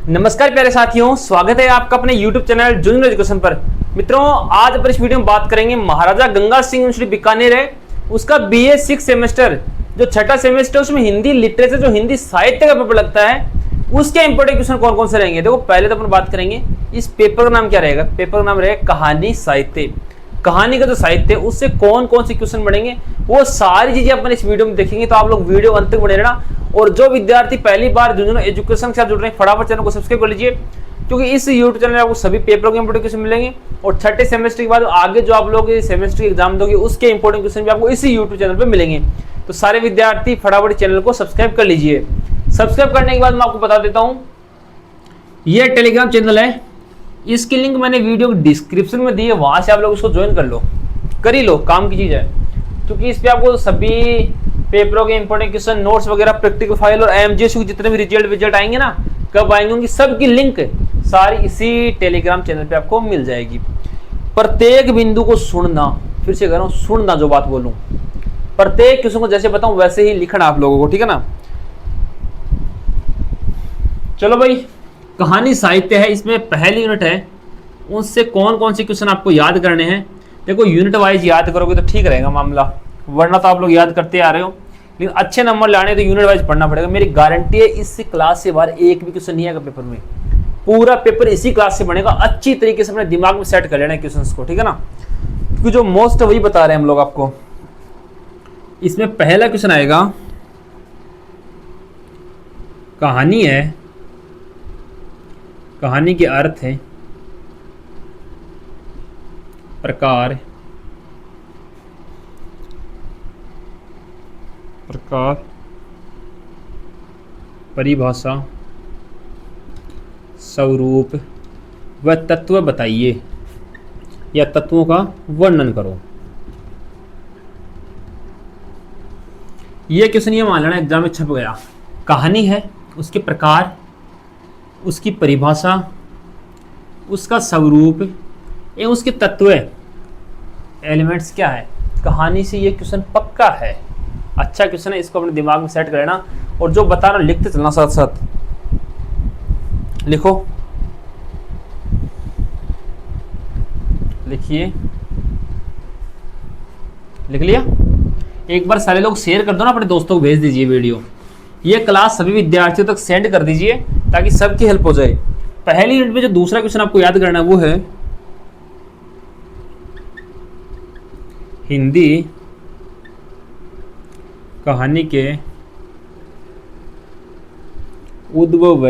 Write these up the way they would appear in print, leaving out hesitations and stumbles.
नमस्कार प्यारे साथियों, स्वागत है आपका अपने YouTube चैनल जूनियर एजुकेशन पर। मित्रों, आज अपन इस वीडियो में बात करेंगे महाराजा गंगा सिंह यूनिवर्सिटी बीकानेर है, उसका BA 6 सेमेस्टर जो छठा सेमेस्टर, उसमें हिंदी लिटरेचर जो हिंदी साहित्य का पेपर लगता है, उसके इंपॉर्टेंट क्वेश्चन कौन कौन से रहेंगे। देखो, पहले तो अपन बात करेंगे इस पेपर का नाम क्या रहेगा। पेपर का नाम रहेगा कहानी साहित्य। कहानी का जो साहित्य है उससे कौन कौन से क्वेश्चन बढ़ेंगे, वो सारी चीजें अपन इस वीडियो में देखेंगे। तो आप लोग वीडियो अंत तक बने रहना। और जो विद्यार्थी पहली बार जूनियर एजुकेशन के साथ जुड़ रहे हैं, फटाफट चैनल को सब्सक्राइब कर लीजिए, क्योंकि इस यूट्यूब चैनल में आपको सभी पेपर के इंपोर्टेंट क्वेश्चन मिलेंगे। और छठे सेमेस्टर के बाद आगे जो आप लोग सेमेस्टर के एग्जाम दोगे, उसके इंपोर्टेंट क्वेश्चन भी आपको इसी यूट्यूब चैनल पर मिलेंगे। तो सारे विद्यार्थी फटाफट चैनल को सब्सक्राइब कर लीजिए। सब्सक्राइब करने के बाद मैं आपको बता देता हूँ, यह टेलीग्राम चैनल है, इसकी लिंक मैंने वीडियो डिस्क्रिप्शन में दी है, वहां से आप लोग उसको ज्वाइन कर लो, कर ही लो, काम की चीज है। क्योंकि इस पे आपको सभी पेपरों के इंपोर्टेंट क्वेश्चन, नोट्स वगैरह, प्रैक्टिकल फाइल और एमजीएस जितने भी रिजल्ट आएंगे ना, कब आएंगे, उनकी सबकी लिंक सारी इसी टेलीग्राम चैनल पे आपको मिल जाएगी। प्रत्येक बिंदु को सुनना, फिर से कह रहा हूं, सुनना, जो बात बोलूं प्रत्येक क्वेश्चन को जैसे बताऊं वैसे ही लिखना आप लोगों को, ठीक है ना। चलो भाई, कहानी साहित्य है, इसमें पहली यूनिट है, उससे कौन कौन से क्वेश्चन आपको याद करने हैं। देखो, यूनिट वाइज याद करोगे तो ठीक रहेगा मामला, वरना तो आप लोग याद करते आ रहे हो, लेकिन अच्छे नंबर लाने तो यूनिट वाइज पढ़ना पड़ेगा। मेरी गारंटी है इस क्लास से बाहर एक भी क्वेश्चन नहीं आएगा पेपर में। पूरा पेपर इसी क्लास से बनेगा। अच्छी तरीके से अपने दिमाग में सेट कर लेना है क्वेश्चंस को, ठीक है ना, क्योंकि जो मोस्ट वही बता रहे हैं हम लोग आपको। इसमें पहला क्वेश्चन आएगा, कहानी है, कहानी के अर्थ है, प्रकार, परिभाषा, स्वरूप व तत्व बताइए, या तत्वों का वर्णन करो। यह क्वेश्चन ये मान लेना एग्जाम में छप गया। कहानी है, उसके प्रकार, उसकी परिभाषा, उसका स्वरूप एवं उसके तत्व, एलिमेंट्स क्या है। कहानी से ये क्वेश्चन पक्का है, अच्छा क्वेश्चन है, इसको अपने दिमाग में सेट कर लेना। और जो बता रहा लिखते चलना, साथ साथ लिखो, लिखिए, लिख लिया। एक बार सारे लोग शेयर कर दो ना, अपने दोस्तों को भेज दीजिए वीडियो। ये क्लास सभी विद्यार्थियों तक सेंड कर दीजिए ताकि सबकी हेल्प हो जाए। पहली यूनिट में जो दूसरा क्वेश्चन आपको याद करना है वो है हिंदी कहानी के उद्भव व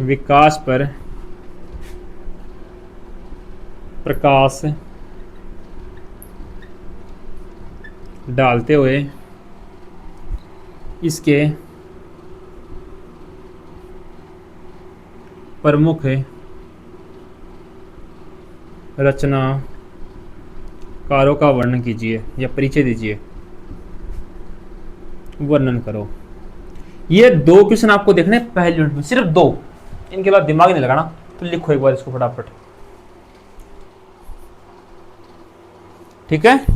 विकास पर प्रकाश डालते हुए इसके प्रमुख रचनाकारों का वर्णन कीजिए या परिचय दीजिए, वर्णन करो। ये दो क्वेश्चन आपको देखने पहले यूनिट में, सिर्फ दो, इनके बाद दिमाग नहीं लगाना। तो लिखो एक बार इसको फटाफट, ठीक है,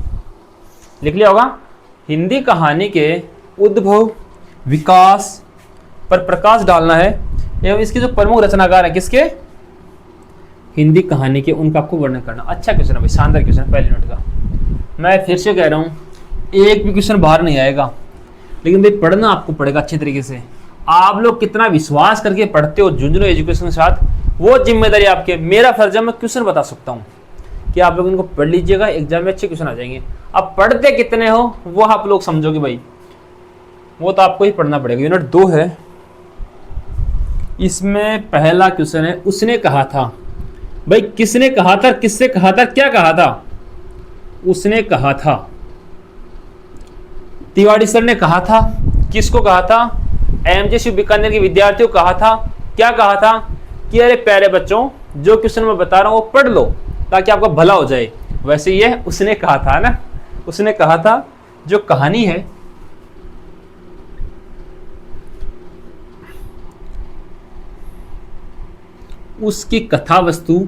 लिख लिया होगा। हिंदी कहानी के उद्भव विकास पर प्रकाश डालना है एवं इसके जो प्रमुख रचनाकार है, किसके, हिंदी कहानी के, उनका आपको वर्णन करना। अच्छा क्वेश्चन है भाई, शानदार क्वेश्चन है पहले मिनट का। मैं फिर से कह रहा हूँ, एक भी क्वेश्चन बाहर नहीं आएगा, लेकिन भाई पढ़ना आपको पड़ेगा अच्छे तरीके से। आप लोग कितना विश्वास करके पढ़ते हो जूनियर एजुकेशन के साथ, वो जिम्मेदारी आपकी है। मेरा फर्ज है, मैं क्वेश्चन बता सकता हूँ कि आप लोग इनको पढ़ लीजिएगा, एग्जाम में अच्छे क्वेश्चन आ जाएंगे। अब पढ़ते कितने हो वो आप लोग समझोगे भाई, वो तो आपको ही पढ़ना पड़ेगा। यूनिट 2 है, इसमें पहला क्वेश्चन है, उसने कहा था। भाई किसने कहा था, किससे कहा था, क्या कहा था। उसने कहा था, तिवारी सर ने कहा था। किसको कहा था, एमजे बीकानेर के विद्यार्थियों को कहा था। क्या कहा था कि अरे प्यारे बच्चों, जो क्वेश्चन मैं बता रहा हूं वो पढ़ लो ताकि आपका भला हो जाए। वैसे ये उसने कहा था ना, उसने कहा था। जो कहानी है, उसकी कथा वस्तु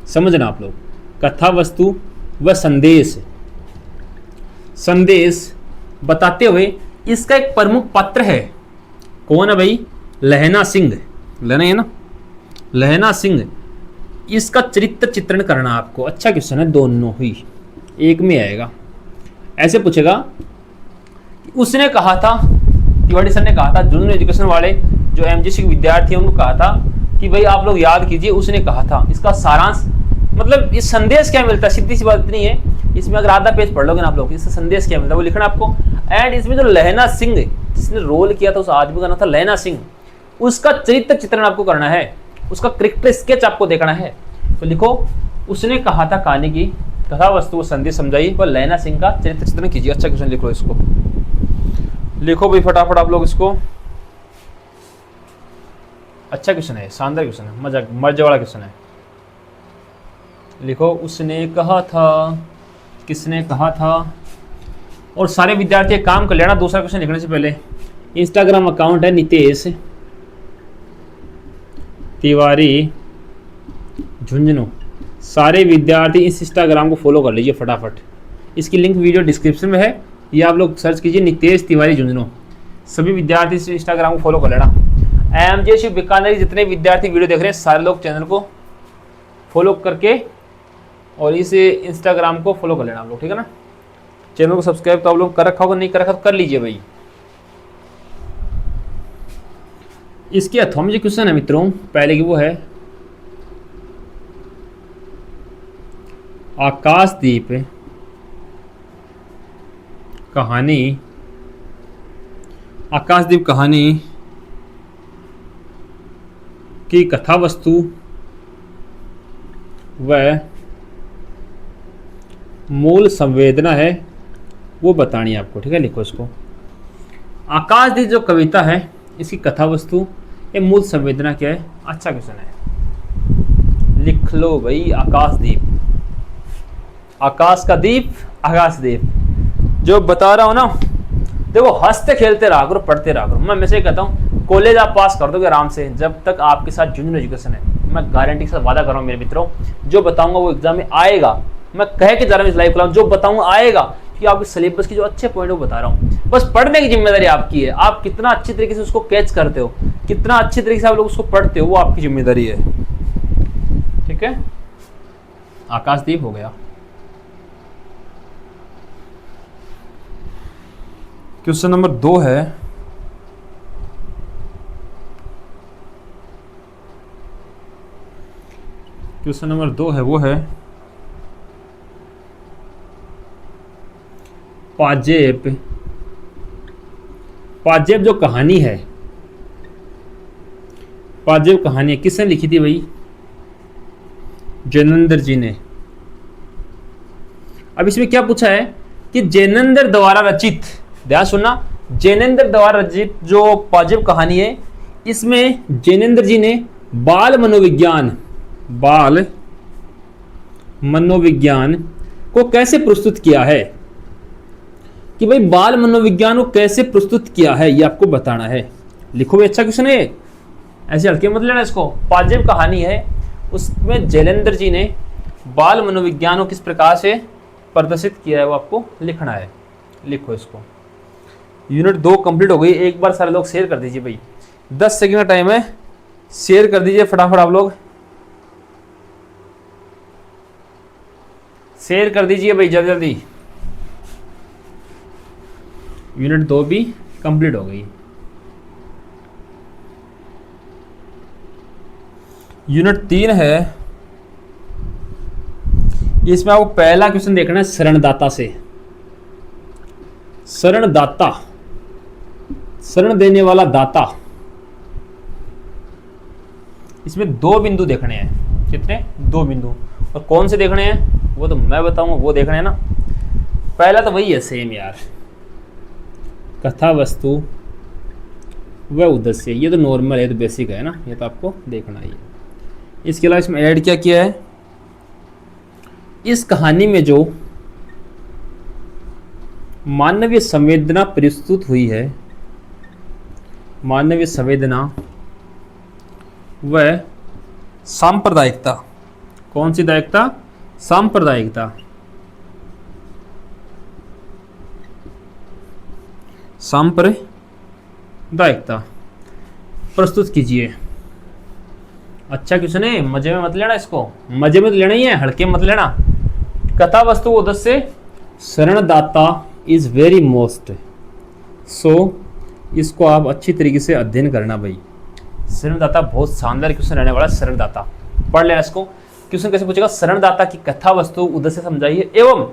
समझना आप लोग, कथा वस्तु व संदेश, संदेश बताते हुए इसका एक प्रमुख पात्र है। कौन है भाई? लहना सिंह, लेना है ना, लहना सिंह। इसका चरित्र चित्रण करना आपको। अच्छा क्वेश्चन है, दोनों ही एक में आएगा। ऐसे पूछेगा, उसने कहा था, तिवारी सर ने कहा था, जूनियर एजुकेशन वाले जो एमजीसी के विद्यार्थी हैं उनको कहा था कि भाई आप लोग याद कीजिए, उसने कहा था। इसका सारांश मतलब इस संदेश क्या मिलता है, सीधी सी बात नहीं है। इसमें अगर आधा पेज पढ़ लोगे ना आप लोग, इससे संदेश क्या मिलता है वो लिखना आपको। एंड इसमें जो लहना सिंह जिसने रोल किया था, उस आदमी का नाम था लहना सिंह, उसका चरित्र चित्रण आपको करना है, उसका क्रिकेट स्केच आपको देखना है। तो लिखो, उसने कहा था कहानी की कथा वस्तु को संदेश समझाई, पर लहना सिंह का चरित्र चित्रण कीजिए। अच्छा क्वेश्चन लिखो, इसको लिखो भाई फटाफट आप लोग इसको। अच्छा क्वेश्चन है, शानदार क्वेश्चन है, मजे वाला क्वेश्चन है। लिखो, उसने कहा था, किसने कहा था। और सारे विद्यार्थी एक काम कर लेना, दूसरा क्वेश्चन लिखने से पहले इंस्टाग्राम अकाउंट है नितेश तिवारी झुंझुनू, सारे विद्यार्थी इस इंस्टाग्राम को फॉलो कर लीजिए फटाफट। इसकी लिंक वीडियो डिस्क्रिप्शन में है, ये आप लोग सर्च कीजिए नितेश तिवारी झुंझुनू। सभी विद्यार्थी इस इंस्टाग्राम को फॉलो कर लेना। एमजेसी बीकानेर जितने विद्यार्थी वीडियो देख रहे हैं, सारे लोग चैनल को फॉलो करके और इस इंस्टाग्राम को फॉलो कर लेना आप लोग, ठीक है ना। चैनल को सब्सक्राइब तो आप लोग कर रखा होगा, नहीं कर रखा तो कर लीजिए भाई। इसके अथवा में जो क्वेश्चन है मित्रों, पहले की वो है आकाशदीप कहानी, आकाशदीप कहानी की कथा वस्तु व मूल संवेदना है वो बतानी है आपको, ठीक है। लिखो इसको, आकाशदीप जो कविता है इसकी कथा वस्तु ये मूल संवेदना क्या है। अच्छा क्वेश्चन है, लिख लो भाई। आकाशदीप, आकाश का दीप, आकाशदीप जो बता रहा हूं ना, देखो हंसते खेलते रहा करो, पढ़ते रहा करो। मैं हमेशा ही कहता हूँ, कॉलेज आप पास कर दोगे आराम से, जब तक आपके साथ जूनियर एजुकेशन है। मैं गारंटी के साथ वादा कर रहा हूँ मेरे मित्रों, जो बताऊंगा वो एग्जाम में आएगा। मैं कह के जा रहा हूँ इस लाइव क्लास, जो बताऊंगा आएगा, कि आपके सिलेबस की जो अच्छे पॉइंट वो बता रहा हूँ। बस पढ़ने की जिम्मेदारी आपकी है, आप कितना अच्छी तरीके से उसको कैच करते हो, कितना अच्छी तरीके से आप लोग उसको पढ़ते हो, वो आपकी जिम्मेदारी है, ठीक है। आकाशदीप हो गया। क्वेश्चन नंबर 2 है, क्वेश्चन नंबर 2 है वो है पाजेब। पाजेब जो कहानी है, पाजेब कहानी किसने लिखी थी भाई? जैनेंद्र जी ने। अब इसमें क्या पूछा है कि जैनेंद्र द्वारा रचित, ध्यान सुनना, जैनेंद्र द्वारा रचित जो पाजेब कहानी है, इसमें जैनेंद्र जी ने बाल मनोविज्ञान को कैसे प्रस्तुत किया है, कि भाई बाल मनोविज्ञान को कैसे प्रस्तुत किया है, ये आपको बताना है। लिखो भाई, अच्छा क्वेश्चन है, ऐसे हल्के मत लेना इसको। पाजेब कहानी है, उसमें जैनेंद्र जी ने बाल मनोविज्ञान को किस प्रकार से प्रदर्शित किया है वो आपको लिखना है। लिखो इसको। यूनिट 2 कंप्लीट हो गई। एक बार सारे लोग शेयर कर दीजिए भाई, 10 सेकंड का टाइम है, शेयर कर दीजिए फटाफट आप लोग, शेयर कर दीजिए भाई जल्दी जल्दी। यूनिट 2 भी कंप्लीट हो गई। यूनिट 3 है, इसमें आपको पहला क्वेश्चन देखना है शरणदाता से। शरणदाता, शरण देने वाला दाता। इसमें 2 बिंदु देखने हैं। कितने? 2 बिंदु। और कौन से देखने हैं वो तो मैं बताऊंगा, वो देखने हैं ना। पहला तो वही है सेम यार, कथा वस्तु व उद्देश्य। ये तो नॉर्मल है, तो बेसिक है ना, ये तो आपको देखना ही है। इसके अलावा इसमें ऐड क्या किया है, इस कहानी में जो मानवीय संवेदना प्रस्तुत हुई है, मानवीय संवेदना व सांप्रदायिकता। कौन सी दायिकता? सांप्रदायिकता। सांप्रदायिकता प्रस्तुत कीजिए। अच्छा क्वेश्चन है, मजे में मत लेना इसको, मजे में तो लेना ही है, हल्के मत लेना। कथा वस्तु उद्देश्य शरणदाता इज वेरी मोस्ट, सो इसको आप अच्छी तरीके से अध्ययन करना भाई। शरणदाता बहुत शानदार क्वेश्चन रहने वाला है। शरणदाता पढ़ लेना इसको। क्वेश्चन कैसे पूछेगा, शरणदाता की कथा वस्तु उद्देश्य समझाइए एवं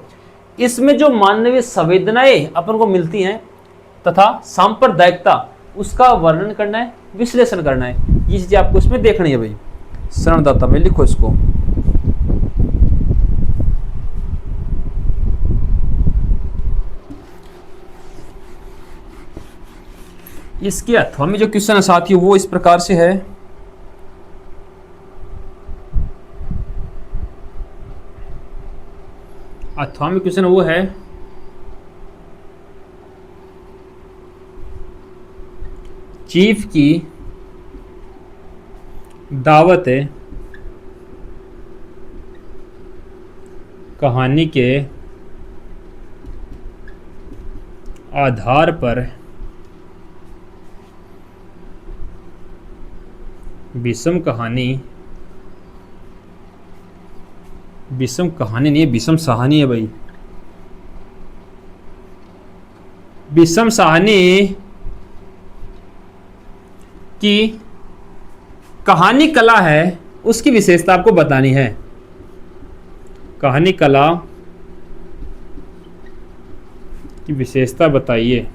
इसमें जो मानवीय संवेदनाएं अपन को मिलती हैं तथा सांप्रदायिकता उसका वर्णन करना है, विश्लेषण करना है, ये चीजें आपको इसमें देखनी है भाई। शरणदाता में लिखो इसको। इसके अथवा में जो क्वेश्चन है साथियों वो इस प्रकार से है। अथवा में क्वेश्चन वो है, चीफ की दावत कहानी के आधार पर विषम कहानी नहीं है, विषम कहानी है भाई। विषम कहानी की कहानी कला है, उसकी विशेषता आपको बतानी है। कहानी कला की विशेषता बताइए।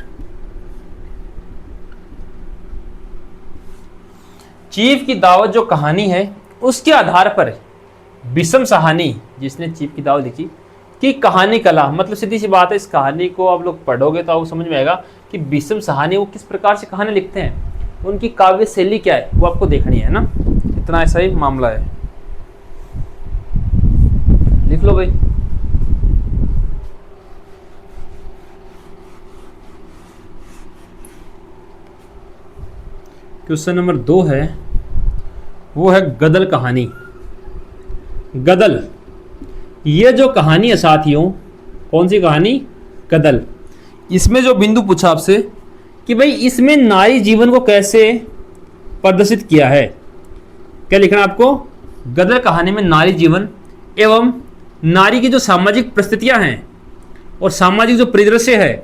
चीफ की दावत जो कहानी है उसके आधार पर विषम कहानी, जिसने चीफ की दावत लिखी कि कहानी कला, मतलब सीधी सी बात है, इस कहानी को आप लोग पढ़ोगे तो आपको समझ में आएगा कि विषम कहानी वो किस प्रकार से कहानी लिखते हैं, उनकी काव्य शैली क्या है, वो आपको देखनी है ना। इतना ऐसा ही मामला है, लिख लो भाई। क्वेश्चन नंबर 2 है, वो है गदल कहानी। गदल, ये जो कहानी है साथियों, कौन सी कहानी, गदल। इसमें जो बिंदु पूछा आपसे कि भाई इसमें नारी जीवन को कैसे प्रदर्शित किया है, क्या लिखना आपको, गदल कहानी में नारी जीवन एवं नारी की जो सामाजिक परिस्थितियां हैं और सामाजिक जो परिदृश्य है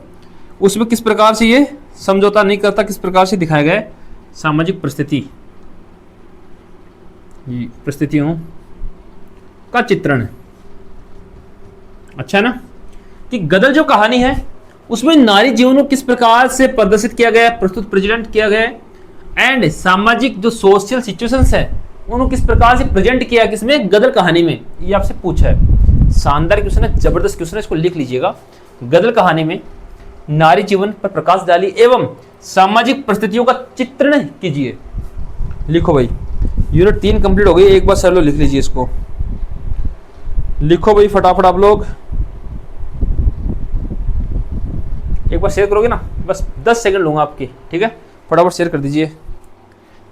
उसमें किस प्रकार से ये समझौता नहीं करता, किस प्रकार से दिखाया गया है सामाजिक परिस्थितियों का चित्रण। अच्छा ना, कि गदल जो कहानी है उसमें नारी जीवन को किस प्रकार से प्रदर्शित किया गया, प्रस्तुत प्रेजेंट किया गया एंड सामाजिक जो सोशल सिचुएशंस है उनको किस प्रकार से प्रेजेंट किया किसमें, गदल कहानी में, ये आपसे पूछा है। शानदार क्वेश्चन है, जबरदस्त क्वेश्चन है, इसको लिख लीजिएगा। गदल कहानी में नारी जीवन पर प्रकाश डाली एवं सामाजिक परिस्थितियों का चित्रण कीजिए। लिखो भाई, यूनिट 3 कंप्लीट हो गई, एक बार सर लो लिख लीजिए इसको। लिखो भाई फटाफट आप लोग, एक बार शेयर करोगे ना, बस 10 सेकंड लूंगा आपकी, ठीक है, फटाफट शेयर कर दीजिए।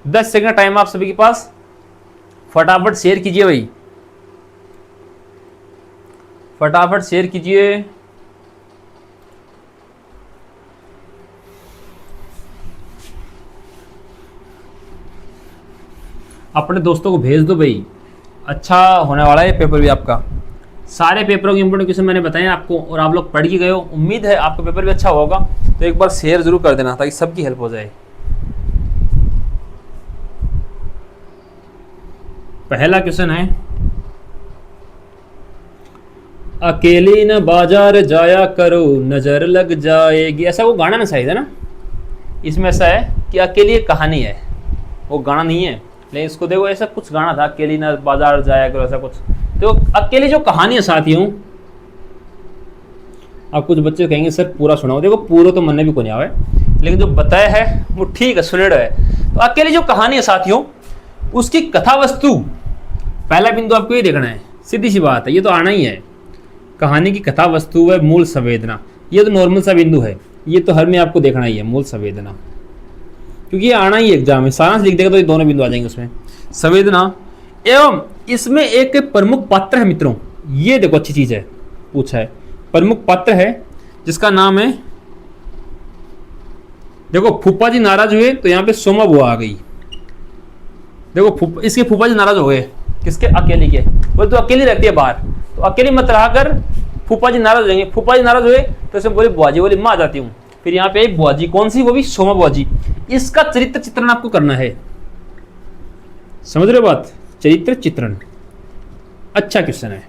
10 सेकंड टाइम आप सभी के पास, फटाफट शेयर कीजिए भाई, फटाफट शेयर कीजिए। अपने दोस्तों को भेज दो भाई, अच्छा होने वाला है पेपर भी आपका। सारे पेपरों के इंपोर्टेंट क्वेश्चन मैंने बताए आपको और आप लोग पढ़ के गए हो, उम्मीद है आपका पेपर भी अच्छा होगा। तो एक बार शेयर जरूर कर देना ताकि सबकी हेल्प हो जाए। पहला क्वेश्चन है, अकेली न बाजार जाया करो नजर लग जाएगी, ऐसा वो गाना ना शायद है ना, इसमें ऐसा है कि अकेली एक कहानी है, वो गाना नहीं है, लेकिन इसको देखो ऐसा कुछ गाना था, अकेली न बाजार जाया करो, ऐसा कुछ। तो अकेली जो कहानी है साथियों, अब कुछ बच्चे कहेंगे सर पूरा सुनाओ, देखो पूरा तो मन में भी को नहीं आवे, लेकिन जो बताया है वो ठीक है, सुनेड़ है। तो अकेली जो कहानी है साथियों, उसकी कथा वस्तु, पहला बिंदु आपको ये देखना है, सीधी सी बात है, ये तो आना ही है। कहानी की कथा वस्तु व मूल संवेदना, ये तो नॉर्मल सा बिंदु है, ये तो हर में आपको देखना ही है, मूल संवेदना, क्योंकि ये आना ही एग्जाम में, सारांश लिख देगा तो ये दोनों बिंदु आ जाएंगे उसमें। संवेदना एवं इसमें एक प्रमुख पात्र है मित्रों, ये देखो अच्छी चीज है, पूछा है, प्रमुख पात्र है जिसका नाम है, देखो फूफा जी नाराज हुए तो यहाँ पे सोमा बुआ आ गई, देखो इसके फूफा जी नाराज हो गए, किसके? अकेली के। बोले तो अकेली रहती है बाहर, तो अकेली मत रहा कर, फूफा जी नाराज हो जाएंगे। फूफा जी नाराज हुए तो इसे बोले बुआ जी, बोली माँ जाती हूँ। फिर यहाँ पे बुआ जी, कौन सी? वो भी सोमा बुआ जी। इसका चरित्र चित्रण आपको करना है, समझ रहे हो बात? चरित्र चित्रण अच्छा क्वेश्चन है,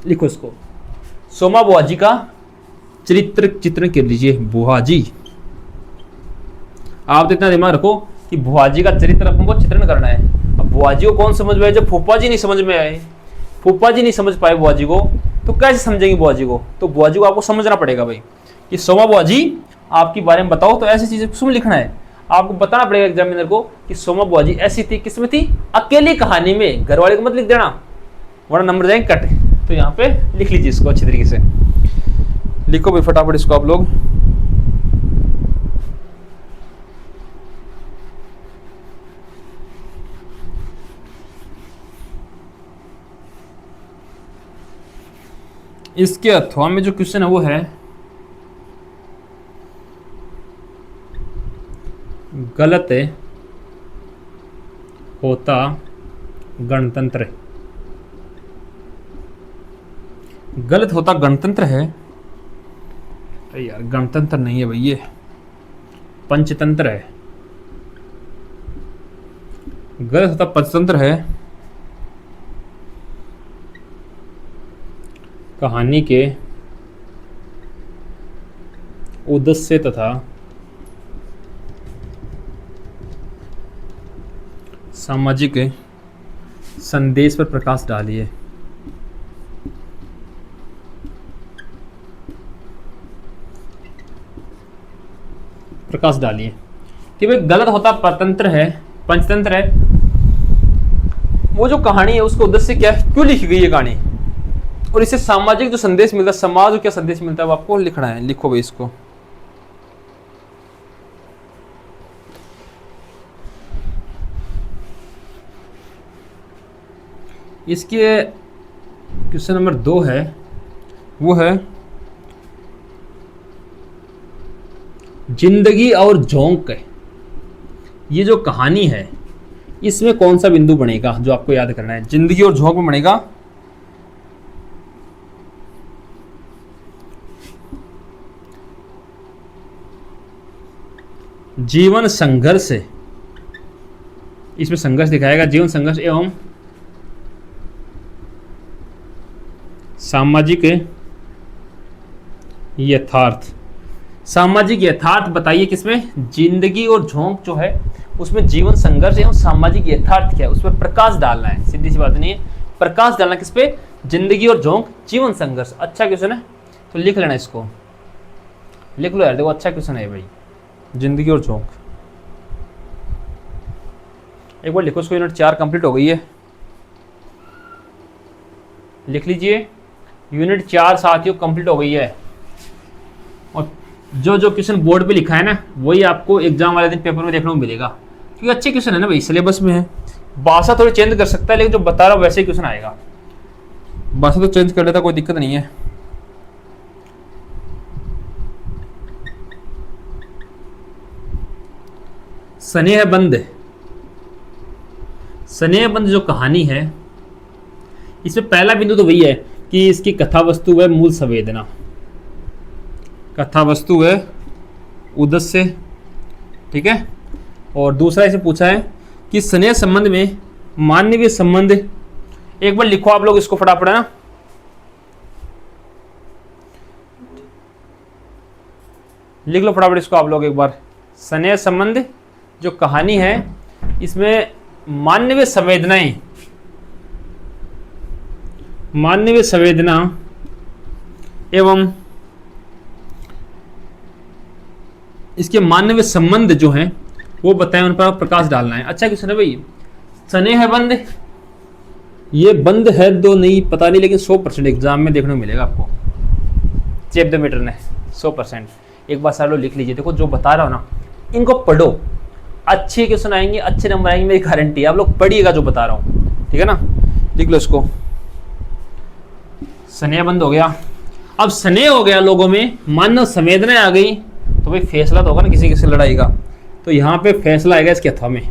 लिखो इसको। सोमा बुआ जी का चरित्र चित्रण कर लीजिए। बुआ जी, आप तो इतना दिमाग रखो कि बुआ जी का चरित्र अपन को चित्रण करना है। अब बुआ जी को कौन समझ में आए? जब फूफा जी नहीं समझ में आए, फूफा जी नहीं समझ पाए बुआ जी को, तो कैसे समझेंगे बुआ जी को? तो बुआ जी को आपको समझना पड़ेगा भाई कि सोमा बुआ जी आपके बारे में बताओ। तो ऐसी चीजें सुन लिखना है, आपको बताना पड़ेगा एग्जामिनर को कि सोमा बुआ जी ऐसी थी, किसमें थी? अकेली कहानी में। घर वाले को मत लिख देना वरना नंबर जाएंगे कट। तो यहाँ पे लिख लीजिए इसको अच्छी तरीके से, लिखो भाई फटाफट इसको आप लोग। इसके अथवा में जो क्वेश्चन है वो है गलत होता गणतंत्र। गलत होता गणतंत्र है। अरे यार गणतंत्र नहीं है भाई, ये पंचतंत्र है। गलत होता पंचतंत्र है। कहानी के उद्देश्य तथा सामाजिक संदेश पर प्रकाश डालिए। प्रकाश डालिए कि भाई गलत होता परतंत्र है, पंचतंत्र है। वो जो कहानी है उसका उद्देश्य क्या है, क्यों लिखी गई ये कहानी, और इससे सामाजिक जो संदेश मिलता है, समाज को क्या संदेश मिलता है, वो आपको लिखना है। लिखो भाई इसको। इसके क्वेश्चन नंबर 2 है, वो है जिंदगी और झोंक। ये जो कहानी है इसमें कौन सा बिंदु बनेगा जो आपको याद करना है? जिंदगी और झोंक में बनेगा जीवन संघर्ष। इसमें संघर्ष दिखाएगा, जीवन संघर्ष एवं सामाजिक यथार्थ। सामाजिक यथार्थ बताइए किसमें? जिंदगी और झोंक जो है उसमें जीवन संघर्ष एवं सामाजिक यथार्थ क्या है, उस पर प्रकाश डालना है। सीधी सी बात नहीं है, प्रकाश डालना किस पे? जिंदगी और झोंक, जीवन संघर्ष। अच्छा क्वेश्चन है, तो लिख लेना इसको, लिख लो यार, देखो अच्छा क्वेश्चन है भाई, जिंदगी और झोंक। एक बार लिखो इसको। यूनिट 4 कंप्लीट हो गई है, लिख लीजिए। यूनिट 4 साथियों कंप्लीट हो गई है, और जो जो क्वेश्चन बोर्ड पे लिखा है ना वही आपको एग्जाम वाले दिन पेपर में देखने को मिलेगा, क्योंकि अच्छे क्वेश्चन है ना भाई, सिलेबस में है। भाषा थोड़ी चेंज कर सकता है, लेकिन जो बता रहा हूँ वैसे ही क्वेश्चन आएगा। भाषा तो चेंज कर लेता, कोई दिक्कत नहीं है। स्नेह बंध। स्नेह बंध जो कहानी है इसमें पहला बिंदु तो वही है कि इसकी कथा वस्तु है मूल संवेदना। कथा वस्तु है उद्देश्य, ठीक है। और दूसरा इसे पूछा है कि स्नेह संबंध में मानवीय संबंध। एक बार लिखो आप लोग इसको फटाफट, है ना। लिख लो फटाफट इसको आप लोग एक बार। स्नेह संबंध जो कहानी है इसमें मानवीय संवेदनाएं, मानवीय संवेदना एवं इसके मानवीय संबंध जो हैं वो बताएं, उन पर प्रकाश डालना है। अच्छा क्वेश्चन है भाई। स्नेह बंध, ये बंद है दो नहीं पता नहीं, लेकिन 100% एग्जाम में देखने को मिलेगा आपको। चेप द मीटर ने 100%। एक बार सारे लोग लिख लीजिए। देखो जो बता रहा हो ना इनको पढ़ो, अच्छे क्वेश्चन आएंगे, अच्छे नंबर आएंगे, मेरी गारंटी है। आप लोग पढ़िएगा जो बता रहा हूँ, ठीक है ना। लिख लो इसको। स्नेह बंद हो गया। अब स्नेह हो गया लोगों में, मानव संवेदनाएं आ गई, तो भाई फैसला तो होगा ना किसी किसी लड़ाई का। तो यहाँ पे फैसला आएगा इसके अथवा में।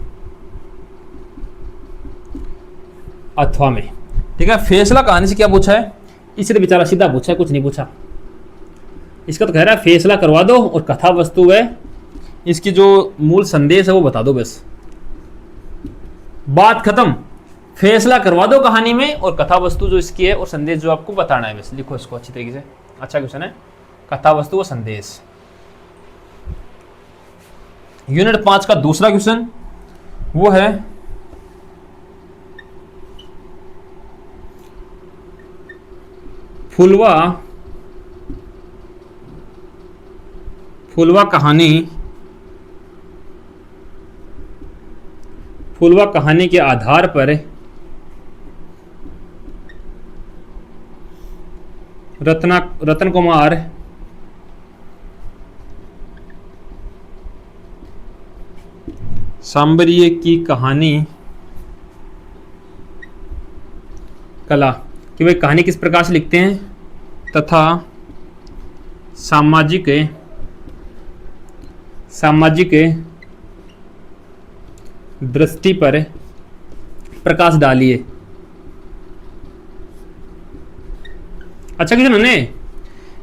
अथवा में। ठीक है, फैसला कहानी से क्या पूछा है, इससे तो बेचारा सीधा पूछा है, कुछ नहीं पूछा। इसका तो कह रहा है फैसला करवा दो और कथा वस्तु है, इसकी जो मूल संदेश है वो बता दो, बस बात खत्म। फैसला करवा दो कहानी में और कथा वस्तु जो इसकी है और संदेश जो आपको बताना है, बस लिखो इसको अच्छी तरीके से। अच्छा क्वेश्चन है, कथा वस्तु व संदेश। यूनिट 5 का दूसरा क्वेश्चन वो है फुलवा कहानी के आधार पर रतन कुमार सांबरिये की कहानी कला कि वे कहानी किस प्रकार से लिखते हैं तथा सामाजिक दृष्टि पर प्रकाश डालिए। अच्छा क्वेश्चन है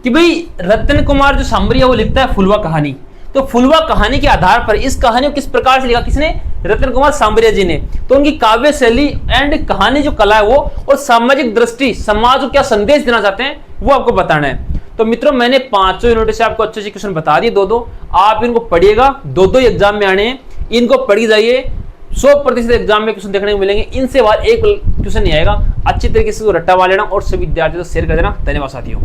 कि भाई रतन कुमार जो सांबरिया वो लिखता है फुलवा कहानी, तो फुलवा कहानी के आधार पर इस कहानी को किस प्रकार से लिखा, किसने, रतन कुमार सांबरिया जी ने। तो उनकी काव्य शैली एंड कहानी जो कला है वो और सामाजिक दृष्टि, समाज को क्या संदेश देना चाहते हैं वो आपको बताना है। तो मित्रों मैंने 5 यूनिट से आपको अच्छे क्वेश्चन बता दिए, दो आप इनको पढ़िएगा, दो एग्जाम में आने हैं, इनको पढ़ी जाइए। 100% एग्जाम में क्वेश्चन देखने को मिलेंगे, इनसे बाद एक क्वेश्चन नहीं आएगा। अच्छी तरीके से रट्टा मार लेना और सभी विद्यार्थियों को शेयर कर देना। धन्यवाद साथियों।